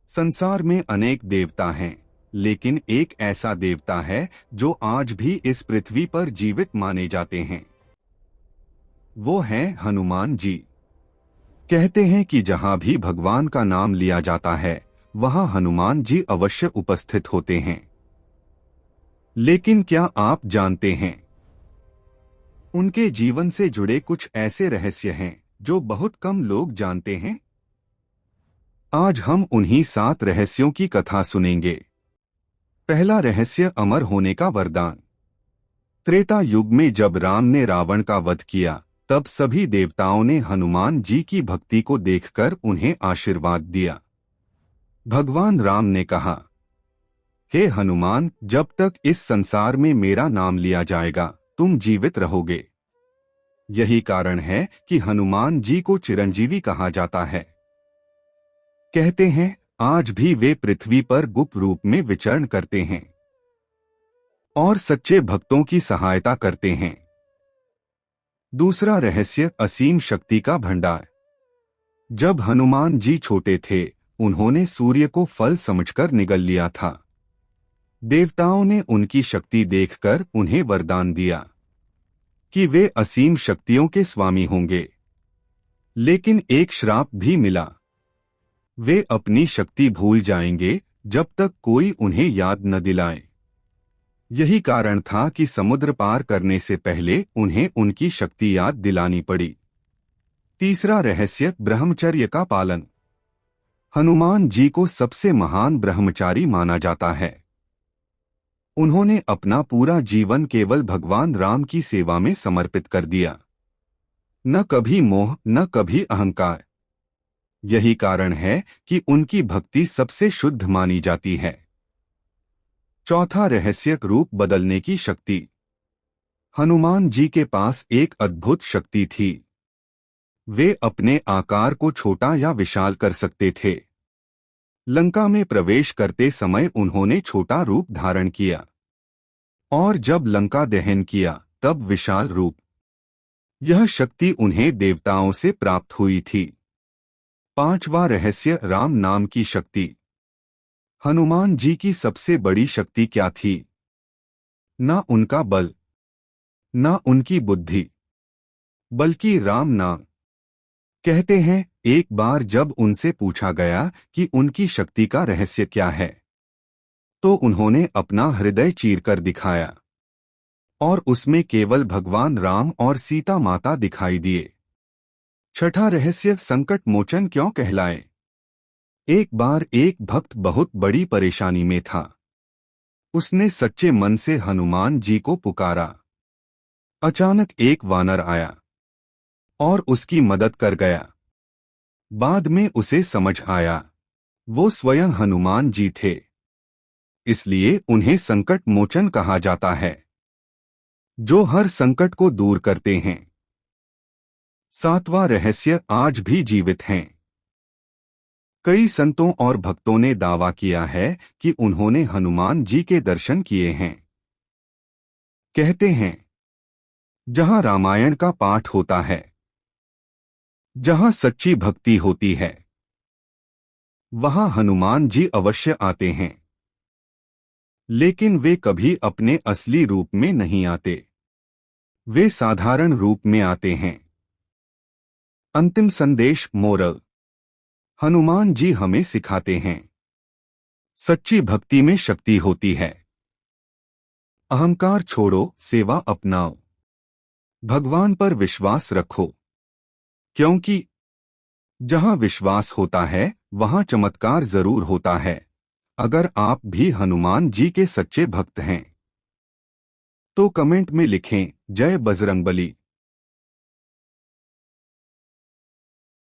संसार में अनेक देवता हैं, लेकिन एक ऐसा देवता है जो आज भी इस पृथ्वी पर जीवित माने जाते हैं। वो है हनुमान जी। कहते हैं कि जहां भी भगवान का नाम लिया जाता है वहां हनुमान जी अवश्य उपस्थित होते हैं। लेकिन क्या आप जानते हैं, उनके जीवन से जुड़े कुछ ऐसे रहस्य हैं जो बहुत कम लोग जानते हैं। आज हम उन्हीं 7 रहस्यों की कथा सुनेंगे। पहला रहस्य, अमर होने का वरदान। त्रेता युग में जब राम ने रावण का वध किया, तब सभी देवताओं ने हनुमान जी की भक्ति को देखकर उन्हें आशीर्वाद दिया। भगवान राम ने कहा, हे हनुमान, जब तक इस संसार में मेरा नाम लिया जाएगा तुम जीवित रहोगे। यही कारण है कि हनुमान जी को चिरंजीवी कहा जाता है। कहते हैं आज भी वे पृथ्वी पर गुप्त रूप में विचरण करते हैं और सच्चे भक्तों की सहायता करते हैं। दूसरा रहस्य, असीम शक्ति का भंडार। जब हनुमान जी छोटे थे उन्होंने सूर्य को फल समझकर निगल लिया था। देवताओं ने उनकी शक्ति देखकर उन्हें वरदान दिया कि वे असीम शक्तियों के स्वामी होंगे। लेकिन एक श्राप भी मिला, वे अपनी शक्ति भूल जाएंगे जब तक कोई उन्हें याद न दिलाए। यही कारण था कि समुद्र पार करने से पहले उन्हें उनकी शक्ति याद दिलानी पड़ी। तीसरा रहस्य, ब्रह्मचर्य का पालन। हनुमान जी को सबसे महान ब्रह्मचारी माना जाता है। उन्होंने अपना पूरा जीवन केवल भगवान राम की सेवा में समर्पित कर दिया। न कभी मोह, न कभी अहंकार। यही कारण है कि उनकी भक्ति सबसे शुद्ध मानी जाती है। चौथा रहस्य, रूप बदलने की शक्ति। हनुमान जी के पास एक अद्भुत शक्ति थी। वे अपने आकार को छोटा या विशाल कर सकते थे। लंका में प्रवेश करते समय उन्होंने छोटा रूप धारण किया और जब लंका दहन किया तब विशाल रूप। यह शक्ति उन्हें देवताओं से प्राप्त हुई थी। पांचवा रहस्य, राम नाम की शक्ति। हनुमान जी की सबसे बड़ी शक्ति क्या थी? न उनका बल, न उनकी बुद्धि, बल्कि राम नाम। कहते हैं एक बार जब उनसे पूछा गया कि उनकी शक्ति का रहस्य क्या है, तो उन्होंने अपना हृदय चीरकर दिखाया और उसमें केवल भगवान राम और सीता माता दिखाई दिए। छठा रहस्य, संकट मोचन क्यों कहलाए। एक बार एक भक्त बहुत बड़ी परेशानी में था। उसने सच्चे मन से हनुमान जी को पुकारा। अचानक एक वानर आया और उसकी मदद कर गया। बाद में उसे समझ आया वो स्वयं हनुमान जी थे, इसलिए उन्हें संकट मोचन कहा जाता है, जो हर संकट को दूर करते हैं। सातवां रहस्य, आज भी जीवित हैं। कई संतों और भक्तों ने दावा किया है कि उन्होंने हनुमान जी के दर्शन किए हैं। कहते हैं जहां रामायण का पाठ होता है, जहां सच्ची भक्ति होती है, वहां हनुमान जी अवश्य आते हैं। लेकिन वे कभी अपने असली रूप में नहीं आते, वे साधारण रूप में आते हैं। अंतिम संदेश, मोरल। हनुमान जी हमें सिखाते हैं सच्ची भक्ति में शक्ति होती है। अहंकार छोड़ो, सेवा अपनाओ, भगवान पर विश्वास रखो, क्योंकि जहां विश्वास होता है वहां चमत्कार जरूर होता है। अगर आप भी हनुमान जी के सच्चे भक्त हैं तो कमेंट में लिखें, जय बजरंगबली।